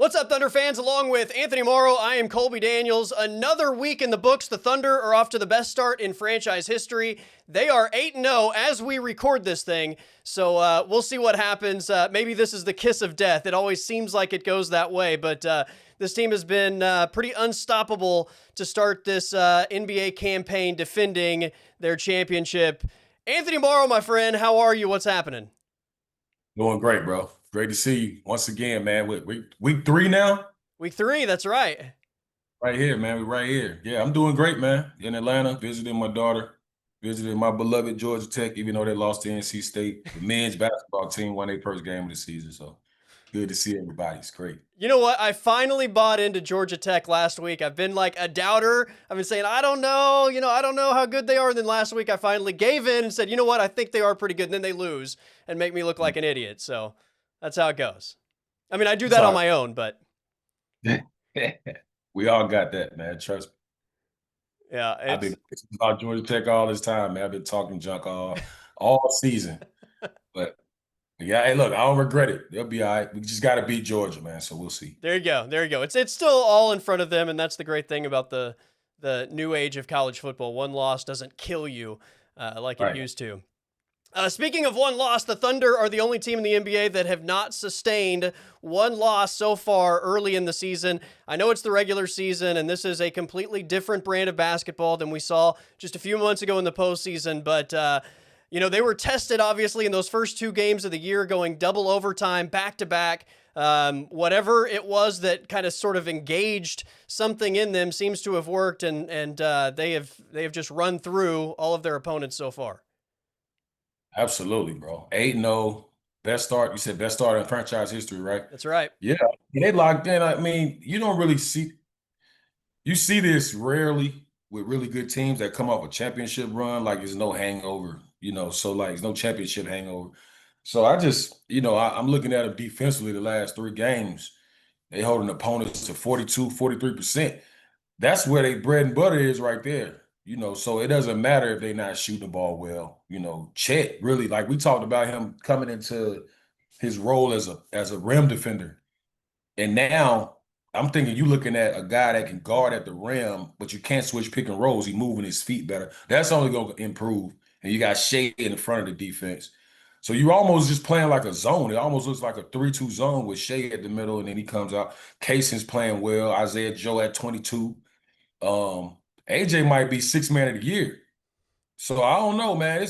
What's up, Thunder fans? Along with Anthony Morrow, I am Colby Daniels. Another week in the books. The Thunder are off to the best start in franchise history. They are 8-0 as we record this thing, so we'll see what happens. Maybe this is the kiss of death. It always seems like it goes that way, but this team has been pretty unstoppable to start this NBA campaign defending their championship. Anthony Morrow, my friend, how are you? What's happening? Doing great, bro. Great to see you once again, man. Week 3 now? Week 3, that's right. Right here, man. We're right here. Yeah, I'm doing great, man. In Atlanta, visiting my daughter, visiting my beloved Georgia Tech, even though they lost to NC State. The men's basketball team won their first game of the season. So good to see everybody. It's great. You know what? I finally bought into Georgia Tech last week. I've been like a doubter. I've been saying, I don't know, I don't know how good they are. And then last week I finally gave in and said, you know what? I think they are pretty good. And then they lose and make me look like an idiot. So that's how it goes. I mean, I do that on my own, but we all got that, man. Trust me. yeah, I've been about Georgia Tech all this time, man. I've been talking junk all season. But yeah, hey, look, I don't regret it. They'll be all right. We just got to beat Georgia, man. So we'll see. There you go. There you go. It's still all in front of them, and that's the great thing about the new age of college football. One loss doesn't kill you like it used to. Speaking of one loss, the Thunder are the only team in the NBA that have not sustained one loss so far early in the season. I know it's the regular season, and this is a completely different brand of basketball than we saw just a few months ago in the postseason, but they were tested, obviously, in those first 2 games of the year, going double overtime, back-to-back. Whatever it was that kind of sort of engaged something in them seems to have worked, and they have just run through all of their opponents so far. Absolutely, bro. 8-0, best start. You said best start in franchise history, right? That's right. Yeah, they locked in. I mean, you don't really you see this rarely with really good teams that come off a championship run. Like there's no hangover, so like there's no championship hangover. So I just, I'm looking at them defensively the last 3 games. They holding opponents to 42, 43%. That's where they bread and butter is right there. So it doesn't matter if they're not shooting the ball well. Chet really, like we talked about him coming into his role as a rim defender. And now I'm thinking you looking at a guy that can guard at the rim, but you can't switch pick and rolls. He's moving his feet better. That's only going to improve. And you got Shea in the front of the defense. So you almost just playing like a zone. It almost looks like a 3-2 zone with Shea at the middle, and then he comes out. Cason's playing well. Isaiah Joe at 22. AJ might be 6th man of the year. So I don't know, man.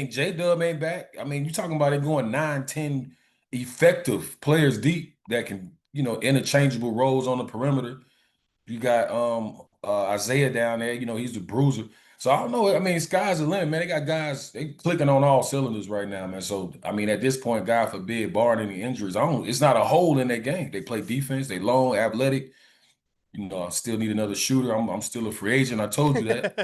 J-Dub ain't back. I mean, you're talking about it going 9, 10 effective players deep that can, interchangeable roles on the perimeter. You got Isaiah down there, he's the bruiser. So I don't know. I mean, sky's the limit, man. They got guys, they clicking on all cylinders right now, man. So, I mean, at this point, God forbid, barring any injuries, it's not a hole in their game. They play defense, they long, athletic. I still need another shooter. I'm still a free agent. I told you that.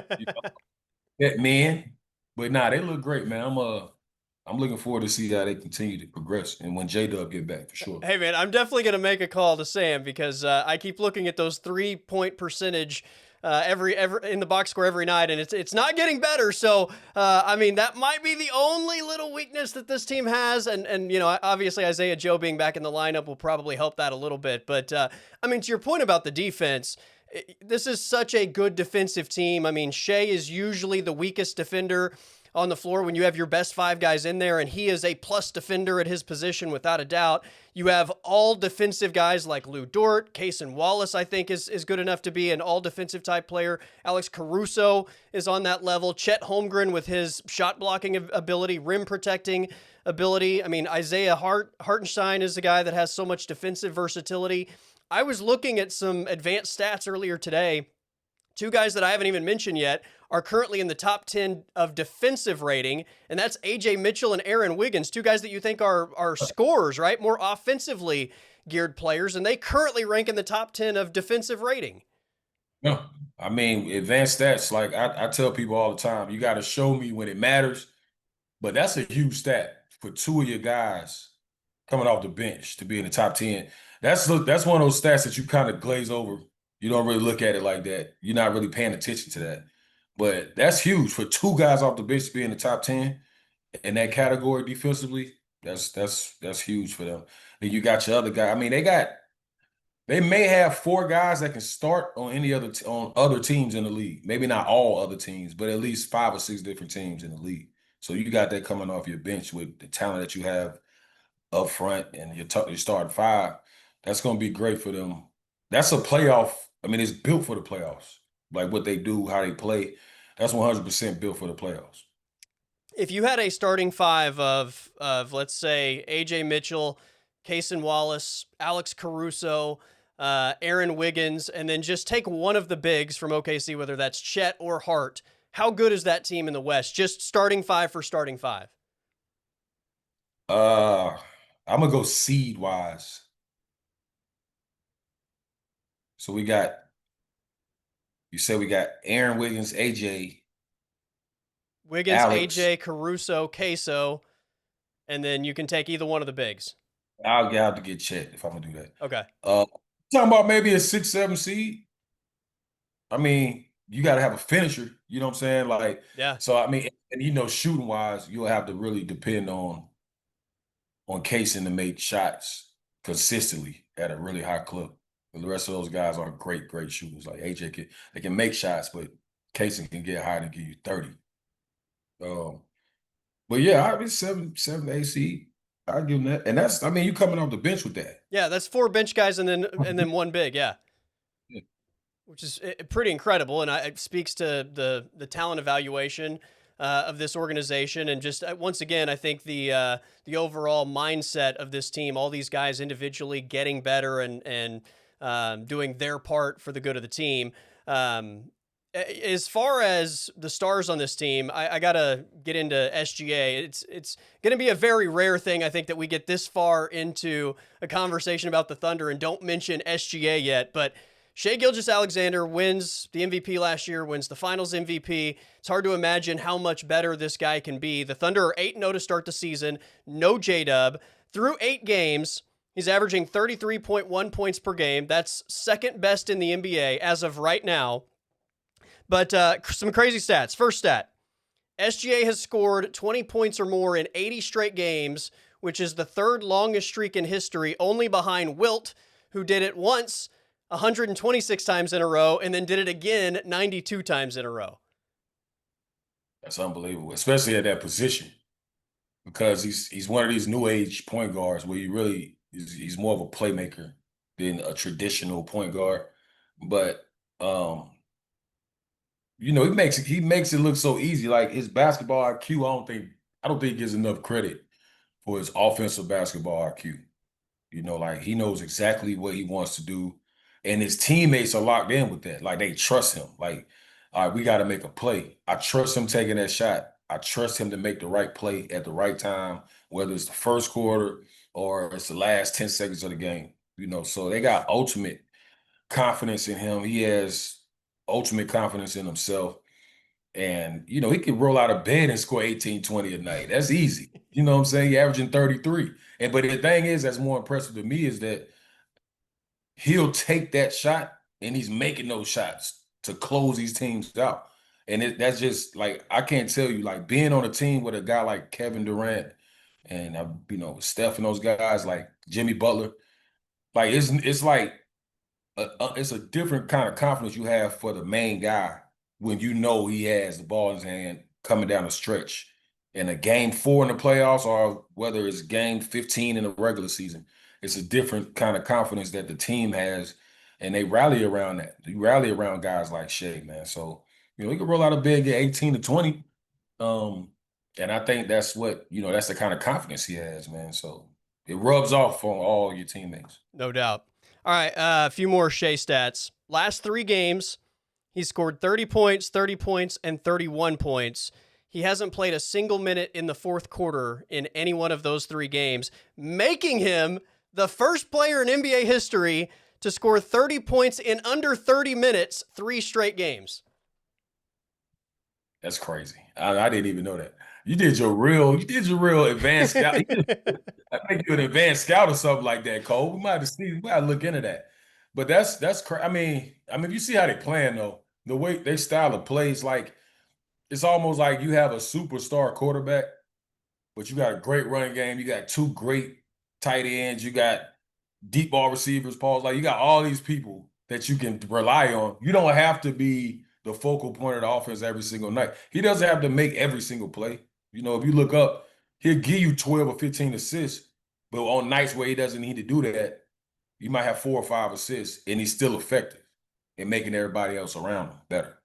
That man. But nah, they look great, man. I'm looking forward to see how they continue to progress and when J-Dub get back for sure. Hey man, I'm definitely gonna make a call to Sam because I keep looking at those 3-point percentage every in the box score every night, and it's not getting better. So I mean, that might be the only little weakness that this team has, and obviously Isaiah Joe being back in the lineup will probably help that a little bit. But I mean, to your point about the defense, this is such a good defensive team. I mean, Shea is usually the weakest defender on the floor when you have your best 5 guys in there, and he is a plus defender at his position without a doubt. You have all defensive guys like Lou Dort. Cason Wallace, I think, is good enough to be an all defensive type player. Alex Caruso is on that level. Chet Holmgren with his shot blocking ability, rim protecting ability. I mean, Isaiah Hartenstein is a guy that has so much defensive versatility. I was looking at some advanced stats earlier today. 2 guys that I haven't even mentioned yet are currently in the top 10 of defensive rating, and that's AJ Mitchell and Aaron Wiggins, 2 guys that you think are scorers, right? More offensively geared players, and they currently rank in the top 10 of defensive rating. No, I mean, advanced stats, like I tell people all the time, you got to show me when it matters, but that's a huge stat for 2 of your guys coming off the bench to be in the top 10. That's one of those stats that you kind of glaze over. You don't really look at it like that. You're not really paying attention to that. But that's huge for 2 guys off the bench to be in the top 10 in that category defensively. That's huge for them. Then you got your other guy. I mean, they got They may have 4 guys that can start on on other teams in the league. Maybe not all other teams, but at least 5 or 6 different teams in the league. So you got that coming off your bench with the talent that you have up front and your starting 5. That's going to be great for them. That's a playoff. I mean, it's built for the playoffs. Like what they do, how they play. That's 100% built for the playoffs. If you had a starting 5 of let's say AJ Mitchell, Cason Wallace, Alex Caruso, Aaron Wiggins, and then just take one of the bigs from OKC, whether that's Chet or Hart, how good is that team in the West? Just starting 5 for starting 5. Uh, I'm gonna go seed wise. So you said we got Aaron Wiggins, AJ, Wiggins, Alex. AJ, Caruso, Queso, and then you can take either one of the bigs. I'll have to get Chet if I'm gonna do that. Okay. Talking about maybe a 6, 7 seed. I mean, you got to have a finisher. You know what I'm saying? Like, Yeah. so I mean, and shooting wise, you'll have to really depend on Casing to make shots consistently at a really high clip. And the rest of those guys are great, great shooters. Like AJ they can make shots, but Casing can get high and give you 30. But yeah, I'd be 7, 8 seed. I'll give them that. And I mean, you coming off the bench with that. Yeah, that's 4 bench guys and then one big. Yeah. Yeah. Which is pretty incredible, and it speaks to the talent evaluation of this organization, and just once again, I think the overall mindset of this team, all these guys individually getting better and doing their part for the good of the team. As far as the stars on this team, I gotta get into SGA. It's going to be a very rare thing, I think, that we get this far into a conversation about the Thunder and don't mention SGA yet, but Shai Gilgeous-Alexander wins the MVP last year, wins the Finals MVP. It's hard to imagine how much better this guy can be. The Thunder are 8-0 to start the season. No J-Dub. Through 8 games, he's averaging 33.1 points per game. That's second best in the NBA as of right now. But some crazy stats. First stat, SGA has scored 20 points or more in 80 straight games, which is the 3rd longest streak in history, only behind Wilt, who did it once 126 times in a row, and then did it again 92 times in a row. That's unbelievable, especially at that position, because he's one of these new age point guards where he's more of a playmaker than a traditional point guard. But he makes it look so easy. Like his basketball IQ, I don't think he gives enough credit for his offensive basketball IQ. Like he knows exactly what he wants to do. And his teammates are locked in with that. Like they trust him. Like, all right, we got to make a play. I trust him taking that shot. I trust him to make the right play at the right time, whether it's the first quarter or it's the last 10 seconds of the game. So they got ultimate confidence in him. He has ultimate confidence in himself. And, he can roll out of bed and score 18, 20 a night. That's easy. You know what I'm saying? He's averaging 33. But the thing is, that's more impressive to me is that he'll take that shot and he's making those shots to close these teams out. And that's just like, I can't tell you, like being on a team with a guy like Kevin Durant and, Steph and those guys like Jimmy Butler, like it's like, it's a different kind of confidence you have for the main guy when he has the ball in his hand coming down the stretch in a game 4 in the playoffs or whether it's game 15 in the regular season. It's a different kind of confidence that the team has, and they rally around that. They rally around guys like Shai, man. So, he can roll out of bed, get 18 to 20. And I think that's that's the kind of confidence he has, man. So it rubs off on all your teammates. No doubt. All right, a few more Shai stats. Last 3 games, he scored 30 points, and 31 points. He hasn't played a single minute in the 4th quarter in any one of those 3 games, making him the first player in NBA history to score 30 points in under 30 minutes 3 straight games. That's crazy. I didn't even know that. You did your real advanced scout. I think you're an advanced scout or something like that, Cole. We might have to look into that. But that's crazy. I mean, if you see how they playing though, the way they style of plays, like it's almost like you have a superstar quarterback, but you got a great running game. You got 2 great tight ends. You got deep ball receivers, Paul. Like you got all these people that you can rely on. You don't have to be the focal point of the offense every single night. He doesn't have to make every single play. You know, if you look up, he'll give you 12 or 15 assists, but on nights where he doesn't need to do that, you might have 4 or 5 assists, and he's still effective in making everybody else around him better.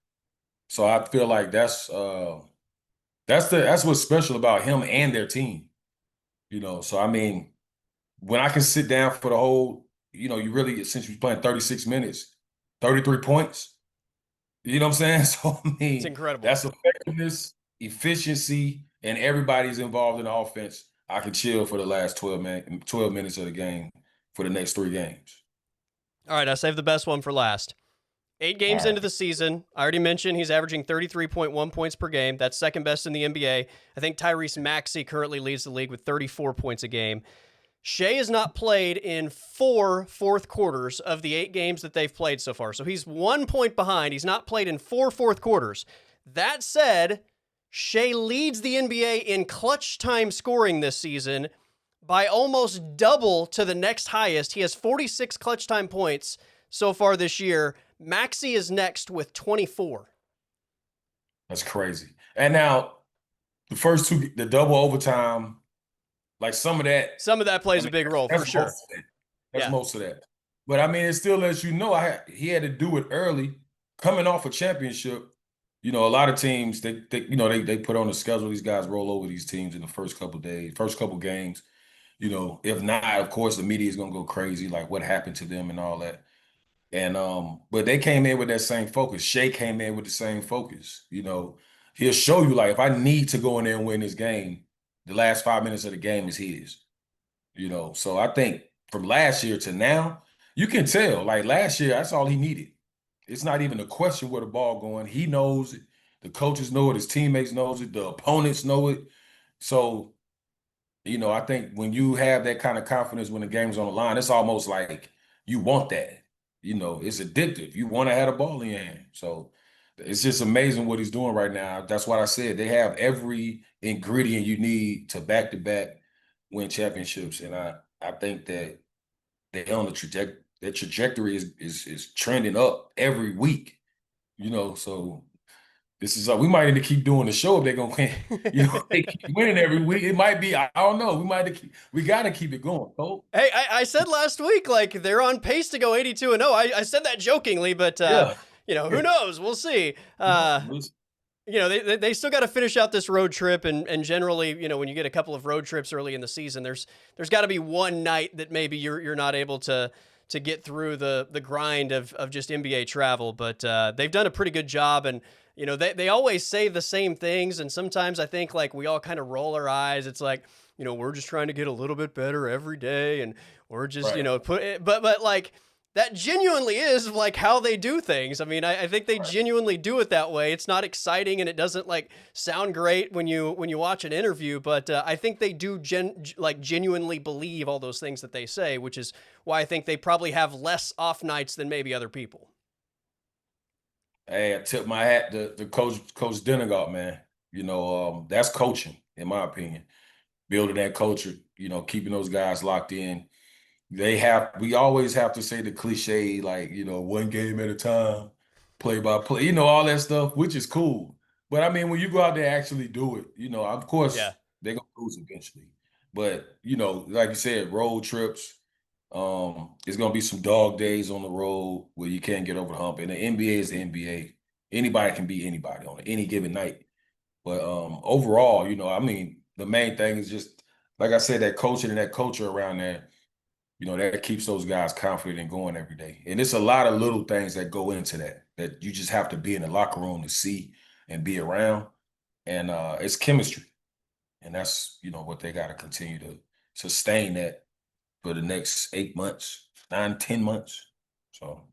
So I feel like that's what's special about him and their team. You know, so I mean, when I can sit down for the whole, you know, you really, since you're playing 36 minutes, 33 points, you know what I'm saying? So, I It's mean, incredible. that's effectiveness, efficiency, and everybody's involved in the offense. I can chill for the last 12 minutes of the game for the next 3 games. All right, I saved the best one for last. 8 games All into right. the season, I already mentioned he's averaging 33.1 points per game. That's second best in the NBA. I think Tyrese Maxey currently leads the league with 34 points a game. Shea has not played in 4 fourth quarters of the 8 games that they've played so far. So he's 1 point behind. He's not played in 4 fourth quarters. That said, Shea leads the NBA in clutch time scoring this season by almost double to the next highest. He has 46 clutch time points so far this year. Maxey is next with 24. That's crazy. And now, the first two, the double overtime, like some of that, Some of that plays I a mean, big role for that's sure. most of that. That's Yeah. most of that. But I mean, it still lets you know he had to do it early, coming off a championship. You know, a lot of teams they put on the schedule. These guys roll over these teams in the first couple days, first couple games. You know, if not, of course, the media is gonna go crazy, like what happened to them and all that. And but they came in with that same focus. Shea came in with the same focus. You know, he'll show you like if I need to go in there and win this game, the last 5 minutes of the game is his. You know, so I think from last year to now, you can tell. Like last year, that's all he needed. It's not even a question where the ball going. He knows it. The coaches know it. His teammates knows it. The opponents know it. So, you know, I think when you have that kind of confidence when the game's on the line, it's almost like you want that. You know, it's addictive. You want to have a ball in your hand. So it's just amazing what he's doing right now. That's what I said. They have every ingredient you need to back win championships. And I think that they're on the trajectory. Their trajectory is trending up every week. You know, so this is we might need to keep doing the show if they're gonna win. You know, they keep winning every week. It might be, I don't know. We gotta keep it going, Cole. Hey, I said last week, like, they're on pace to go 82-0. I said that jokingly, but, Yeah. who knows? We'll see. They still got to finish out this road trip. And generally, when you get a couple of road trips early in the season, there's got to be one night that maybe you're not able to get through the grind of just NBA travel. But they've done a pretty good job. And, they always say the same things. And sometimes I think, like, we all kind of roll our eyes. It's like, we're just trying to get a little bit better every day, and we're just, Right. but like, that genuinely is like how they do things. I mean, I think they Right. genuinely do it that way. It's not exciting, and it doesn't like sound great when you watch an interview, but I think they do genuinely believe all those things that they say, which is why I think they probably have less off nights than maybe other people. Hey, I tip my hat to Coach Denegault, man. That's coaching, in my opinion. Building that culture, keeping those guys locked in. We always have to say the cliche, like, one game at a time, play by play, all that stuff, which is cool. But I mean, when you go out there and actually do it, of Yeah. course they're gonna lose eventually. But like you said, road trips, it's gonna be some dog days on the road where you can't get over the hump. And the NBA is the NBA. Anybody can beat anybody on any given night. But overall, I mean, the main thing is just, like I said, that coaching and that culture around there, that keeps those guys confident and going every day. And it's a lot of little things that go into that you just have to be in the locker room to see and be around. And it's chemistry. And that's, what they got to continue to sustain that for the next 8 months, 9, 10 months. So.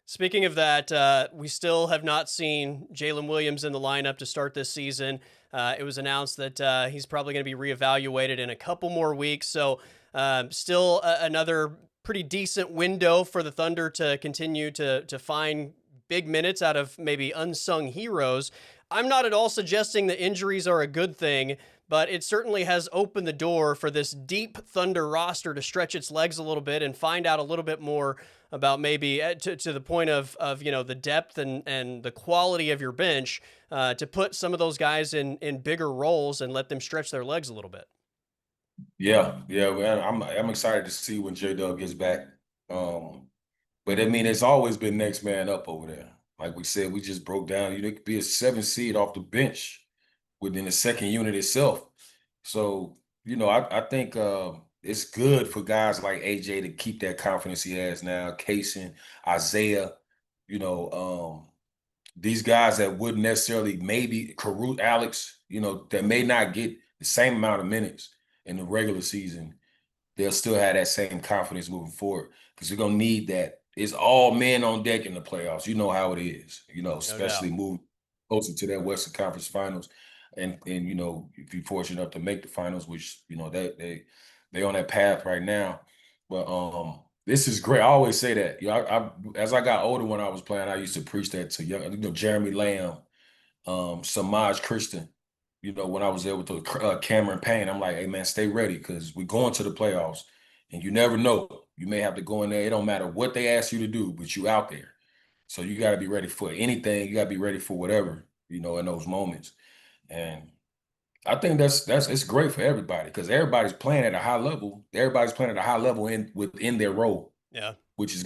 Speaking of that, we still have not seen Jalen Williams in the lineup to start this season. It was announced that he's probably going to be reevaluated in a couple more weeks. So still another pretty decent window for the Thunder to continue to find big minutes out of maybe unsung heroes. I'm not at all suggesting that injuries are a good thing, but it certainly has opened the door for this deep Thunder roster to stretch its legs a little bit and find out a little bit more about maybe to the point of the depth and the quality of your bench to put some of those guys in bigger roles and let them stretch their legs a little bit. Yeah, yeah, man. I'm excited to see when J-Dub gets back. Um, but I mean, it's always been next man up over there. Like we said, we just broke down. You know, it could be a 7 seed off the bench within the second unit itself. So, I think it's good for guys like AJ to keep that confidence he has now. Kaysen, Isaiah, you know, these guys that wouldn't necessarily maybe Caruth, Alex, that may not get the same amount of minutes in the regular season, they'll still have that same confidence moving forward because we're gonna need that. It's all men on deck in the playoffs. You know how it is. No Especially doubt. moving closer to that Western Conference Finals, and if you're fortunate enough to make the finals, which they on that path right now. But this is great. I always say that. As I got older when I was playing, I used to preach that to young, Jeremy Lamb, Samaj Christian. When I was there with the Cameron Payne, I'm like, hey man, stay ready because we're going to the playoffs, and you never know. You may have to go in there. It don't matter what they ask you to do, but you out there. So you got to be ready for anything. You got to be ready for whatever, in those moments. And I think that's it's great for everybody because everybody's playing at a high level. Everybody's playing at a high level within their role, Yeah. which is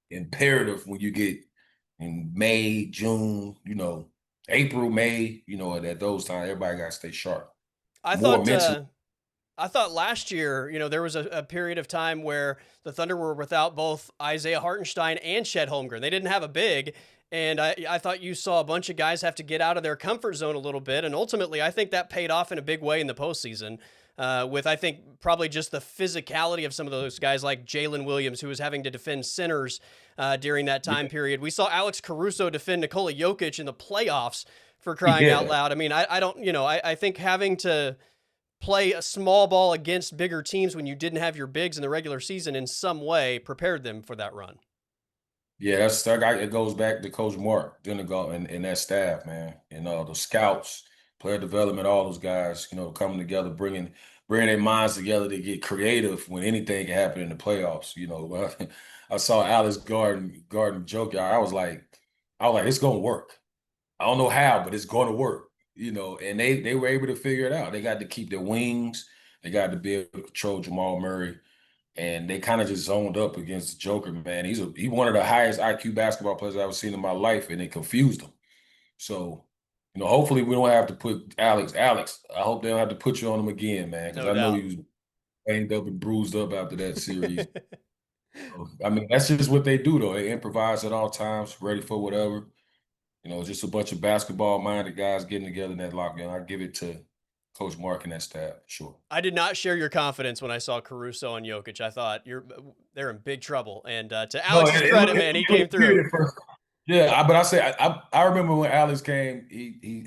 imperative when you get in May, June, April, May, at those times, everybody got to stay sharp. I More thought mentally. I thought last year, there was a period of time where the Thunder were without both Isaiah Hartenstein and Chet Holmgren. They didn't have a big, and I thought you saw a bunch of guys have to get out of their comfort zone a little bit, and ultimately I think that paid off in a big way in the postseason. With I think probably just the physicality of some of those guys like Jalen Williams, who was having to defend centers during that time Yeah, period. We saw Alex Caruso defend Nikola Jokic in the playoffs for crying out yeah, loud. I mean, I don't, I think having to play a small ball against bigger teams when you didn't have your bigs in the regular season in some way prepared them for that run. yeah. That's that guy. It goes back to Coach Mark Denigal and that staff, man, and the scouts, player development, all those guys, coming together, bringing their minds together to get creative when anything can happen in the playoffs. I saw Alex Garden joke. I was like, it's gonna work. I don't know how, but it's going to work. And they were able to figure it out. They got to keep their wings. They got to be able to control Jamal Murray, and they kind of just zoned up against the Joker. Man, he one of the highest IQ basketball players I've ever seen in my life, and they confused him. So, hopefully we don't have to put Alex. Alex, I hope they don't have to put you on him again, man, because No I know doubt. he was banged up and bruised up after that series. So, I mean, that's just what they do, though. They improvise at all times, ready for whatever. Just a bunch of basketball-minded guys getting together in that locker room. I give it to Coach Mark and that staff, sure. I did not share your confidence when I saw Caruso and Jokic. I thought they're in big trouble. And to No, Alex's credit, man, he it came looked through. weird at first. Yeah, but I say I remember when Alex came. He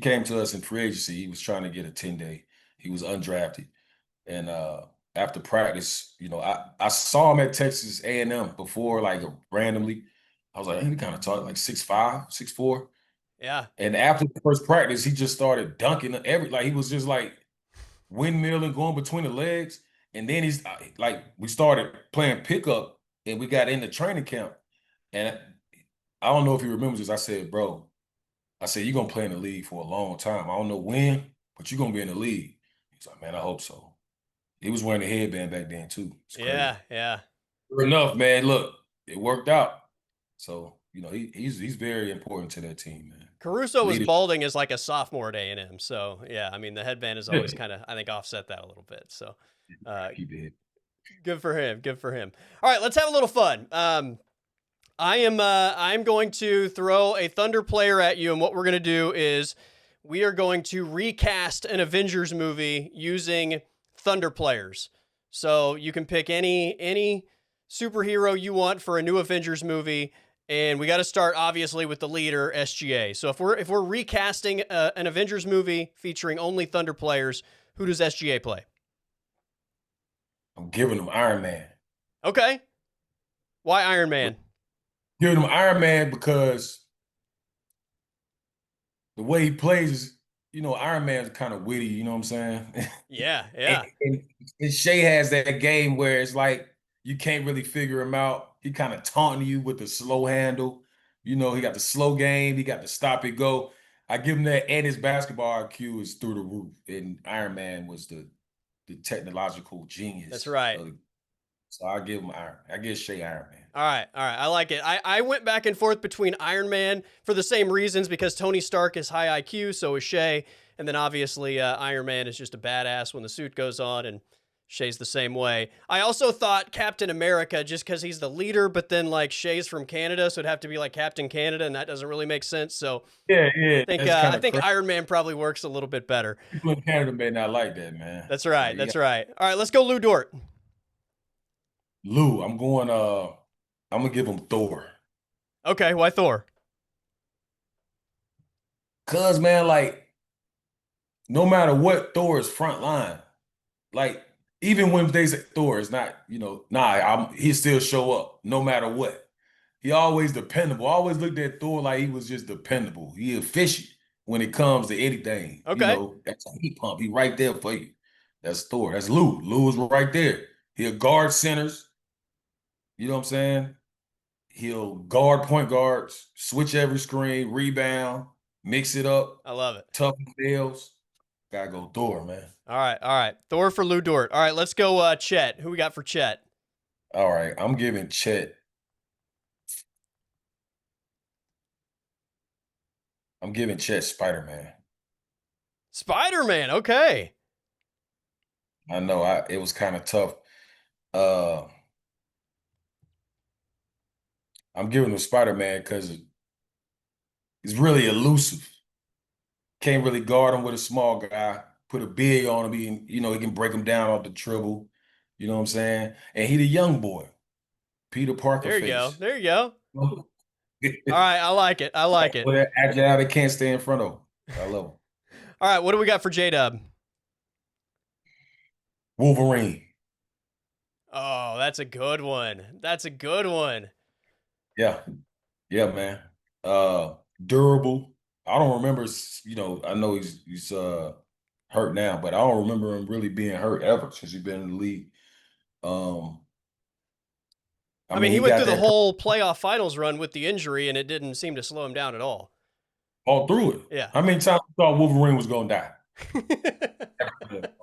came to us in free agency. He was trying to get a 10-day. He was undrafted, and after practice, I saw him at Texas A&M before, like randomly. I was like, he kind of tall, like 6'5", 6'4". Yeah. And after the first practice, he just started dunking he was just like windmilling going between the legs. And then he's like, we started playing pickup and we got into training camp. And I don't know if he remembers this. I said, bro, you're going to play in the league for a long time. I don't know when, but you're going to be in the league. He's like, man, I hope so. He was wearing a headband back then too. It's crazy. Yeah. Yeah. Sure enough, man, look, it worked out. So, he's very important to that team, man. Caruso was Leader. balding as like a sophomore at A&M. So, yeah, I mean, the headband has always Yeah. kind of, I think, offset that a little bit. So, uh, Keep it. good for him. Good for him. All right, let's have a little fun. I'm going to throw a Thunder player at you, and what we're going to do is we are going to recast an Avengers movie using Thunder players. So you can pick any superhero you want for a new Avengers movie, and we got to start obviously with the leader, SGA. So if we're recasting an Avengers movie featuring only Thunder players, who does SGA play? I'm giving him Iron Man. Okay, why Iron Man? Giving him Iron Man because the way he plays is Iron Man's kind of witty, you know what I'm saying? Yeah, And, yeah. and Shea has that game where it's like you can't really figure him out. He kind of taunting you with the slow handle. He got the slow game, he got the stop and go. I give him that, and his basketball IQ is through the roof. And Iron Man was the technological That's genius. right. So I give him Iron. I give Shea Iron Man. All right, all right. I like it. I went back and forth between Iron Man for the same reasons because Tony Stark is high IQ, so is Shea, and then obviously Iron Man is just a badass when the suit goes on, and Shea's the same way. I also thought Captain America just because he's the leader, but then like Shea's from Canada, so it'd have to be like Captain Canada, and that doesn't really make sense. So Yeah, yeah, that's kind I of think crazy. Iron Man probably works a little bit better. People in Canada may not like that, man. That's right. Like you That's got right. All right, let's go Lou Dort. Lou. I'm gonna give him Thor. Okay, why Thor? Cause man, like no matter what, Thor is front line. Like even when they say Thor is not, he still show up no matter what. He always dependable. I always looked at Thor like he was just dependable. He efficient when it comes to anything. Okay, That's a heat pump. He right there for you. That's Thor. That's Lou. Lou is right there. He'll guard centers. You know what I'm saying? He'll guard point guards, switch every screen, rebound, mix it up, I love it. tough fails. Gotta go Thor, man. All right, all right. Thor for Lou Dort. All right, let's go Chet. Who we got for Chet? All right, I'm giving Chet. I'm giving Chet Spider-Man. Spider-Man. Okay. I know it was kind of tough. Uh I'm giving him Spider-Man because he's really elusive. Can't really guard him with a small guy. Put a big on him, he can break him down off the dribble. You know what I'm saying? And he the young boy, Peter Parker There you go. face. There you go. All right, I like it. I like it. With that agile, they can't stay in front of him. I love him. All right, what do we got for J-Dub? Wolverine. Oh, that's a good one. That's a good one. Yeah. Yeah, man. Durable. I don't remember, I know he's hurt now, but I don't remember him really being hurt ever since he's been in the league. Um, I I mean, mean, he he went got through the that whole playoff finals run with the injury, and it didn't seem to slow him down at all. all through it. Yeah. How many times you thought Wolverine was gonna die?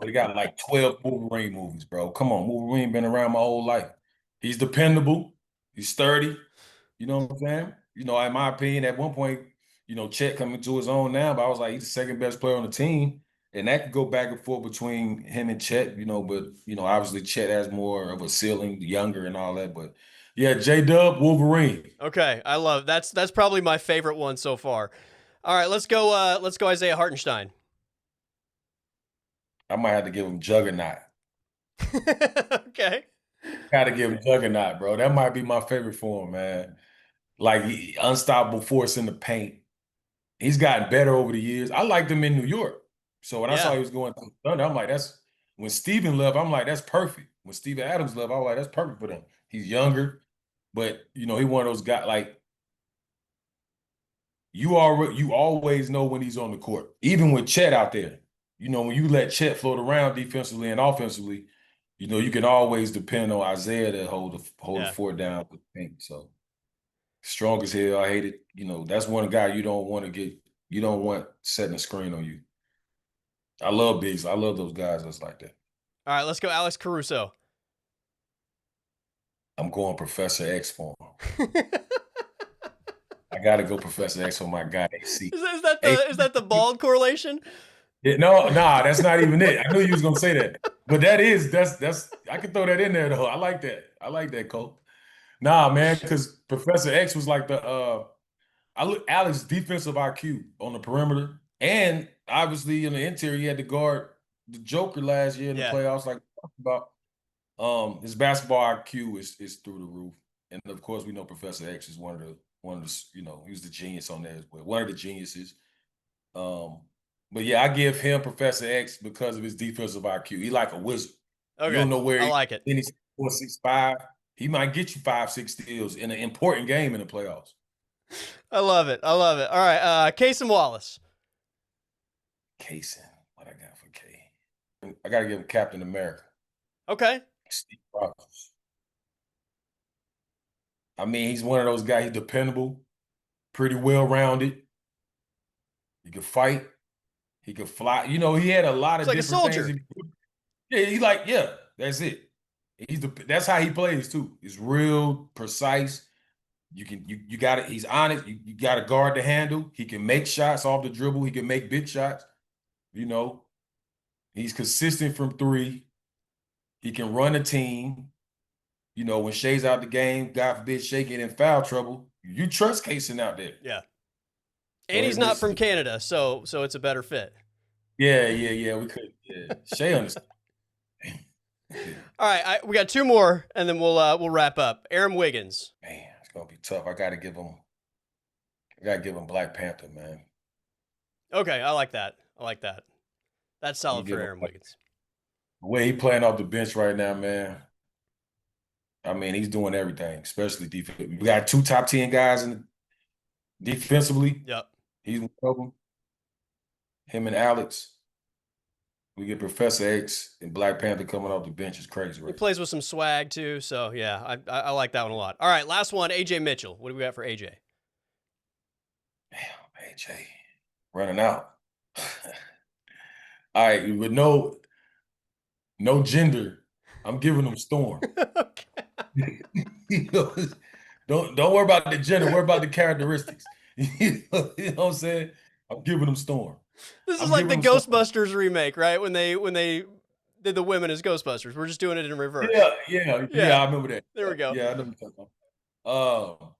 We got like 12 Wolverine movies, bro. Come on, Wolverine been around my whole life. He's dependable. He's sturdy. You know what I'm saying? In my opinion, at one point, Chet coming to his own now, but I was like, he's the second best player on the team. And that could go back and forth between him and Chet, but obviously Chet has more of a ceiling, younger and all that. But yeah, J-Dub, Wolverine. Okay, I love that's probably my favorite one so far. All right, let's go Isaiah Hartenstein. I might have to give him Juggernaut. Okay. Gotta give him Juggernaut, bro. That might be my favorite for him, man. Like unstoppable force in the paint. He's gotten better over the years. I liked him in New York. So when I saw Yeah. he was going to the Thunder, I'm like, when Steven left, I'm like, that's perfect. When Steven Adams left, I was like, that's perfect for them. He's younger, but he one of those guys like you always know when he's on the court. Even with Chet out there, when you let Chet float around defensively and offensively, you can always depend on Isaiah to hold the Yeah. fort down with the paint. So strong as hell. I hate it. That's one guy you don't want setting a screen on you. I love bigs. I love those guys that's like that. All right, let's go Alex Caruso. I'm going Professor X for him. is, I gotta go Professor X for my guy AC. is that the bald correlation? Yeah, no, nah, that's not even it. I knew you was gonna say that. But that's I can throw that in there though. I like that. I like that, Cole. Nah, man, because Professor X was like I look Alex defensive IQ on the perimeter, and obviously in the interior, he had to guard the Joker last year in the Yeah. playoffs. Like we talked about, his basketball IQ is through the roof, and of course we know Professor X is one of the he was the genius on that as well, one of the geniuses. But yeah, I give him Professor X because of his defensive IQ. He like a wizard. You Okay. don't know where I like it. he's 4, 6, 5. He might get you 5, 6 steals in an important game in the playoffs. I love it. I love it. All right, Casey Wallace. Kaysen. What I got for K? I got to give him Captain America. Okay. Steve Rogers. I mean, he's one of those guys. He's dependable, pretty well-rounded. He could fight. He could fly. You know, he had a lot of It's like a different soldier. things. Yeah, that's it. That's how he plays too. He's real precise. You got it. He's honest. You got to guard the handle. He can make shots off the dribble. He can make big shots. You know, he's consistent from three. He can run a team. You know, when Shay's out the game, God forbid Shay get in foul trouble, you trust Kaysen out there. Yeah. And he's not from Canada, so it's a better fit. Yeah. We could. Yeah, Shay understands. All right, we got two more, and then we'll wrap up. Aaron Wiggins. Man, it's gonna be tough. I gotta give him Black Panther, man. Okay, I like that. That's solid for Aaron Wiggins. The way he playing off the bench right now, man. I mean, he's doing everything, especially defense. We got 2 top 10 guys defensively. Yep. He's one of them. Him and Alex. We get Professor X and Black Panther coming off the bench. Is crazy, right? He plays with some swag too, so yeah, I like that one a lot. All right, last one, AJ Mitchell. What do we got for AJ? Damn, AJ running out. All right, with no gender, I'm giving him Storm. Don't worry about the gender. Worry about the characteristics. You know what I'm saying? I'm giving him Storm. This is like the Ghostbusters remake, right? When they did the women as Ghostbusters. We're just doing it in reverse. Yeah. I remember that. There we go. Yeah, I know what you're talking about.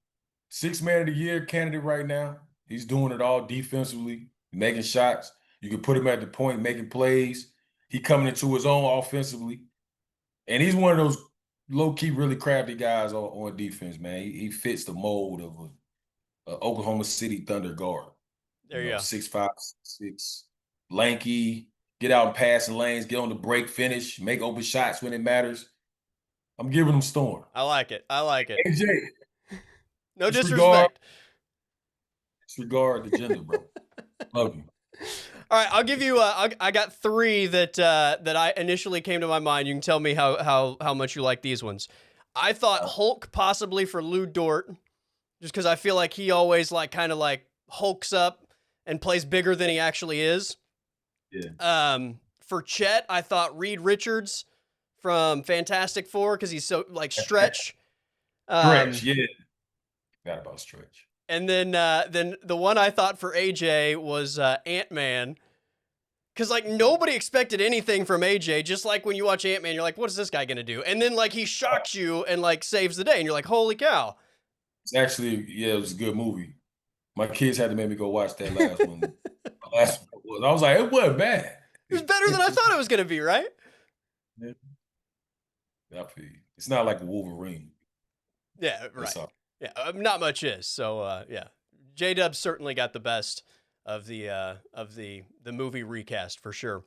6th Man of the Year candidate right now. He's doing it all defensively, making shots. You can put him at the point, making plays. He coming into his own offensively. And he's one of those low-key, really crafty guys on defense, man. He fits the mold of a Oklahoma City Thunder guard. There you go. 6'5", 6'6", lanky, get out and pass in lanes, get on the break, finish, make open shots when it matters. I'm giving him Storm. I like it. AJ. No disrespect. Disregard the gender, bro. Love you. All right, I'll give you. I got 3 that I initially came to my mind. You can tell me how much you like these ones. I thought Hulk possibly for Lou Dort, just because I feel like he always kind of hulks up and plays bigger than he actually is. Yeah. For Chet, I thought Reed Richards from Fantastic Four because he's so Stretch. Stretch, yeah. Forgot about Stretch. And then the one I thought for AJ was Ant-Man. Because, nobody expected anything from AJ. Just like when you watch Ant-Man, you're like, what is this guy going to do? And then, he shocks you and, saves the day. And you're like, holy cow. It's actually, it was a good movie. My kids had to make me go watch that last one. I was like, it wasn't bad. It was better than I thought it was going to be, right? Yeah. It's not like a Wolverine. Yeah, right. Yeah, not much is. So, yeah. J-Dub certainly got the best of the movie recast for sure.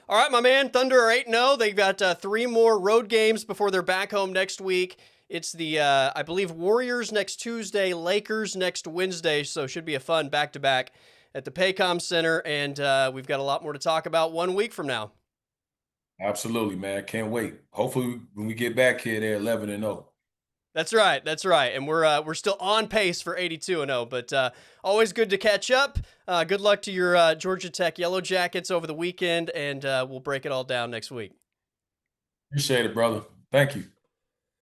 All right, my man. Thunder are 8-0. They've got 3 more road games before they're back home next week. It's the, I believe, Warriors next Tuesday, Lakers next Wednesday, so should be a fun back-to-back at the Paycom Center, and we've got a lot more to talk about 1 week from now. Absolutely, man. Can't wait. Hopefully, when we get back here, they're 11-0. That's right. And we're still on pace for 82-0, but always good to catch up. Good luck to your Georgia Tech Yellow Jackets over the weekend, and we'll break it all down next week. Appreciate it, brother. Thank you.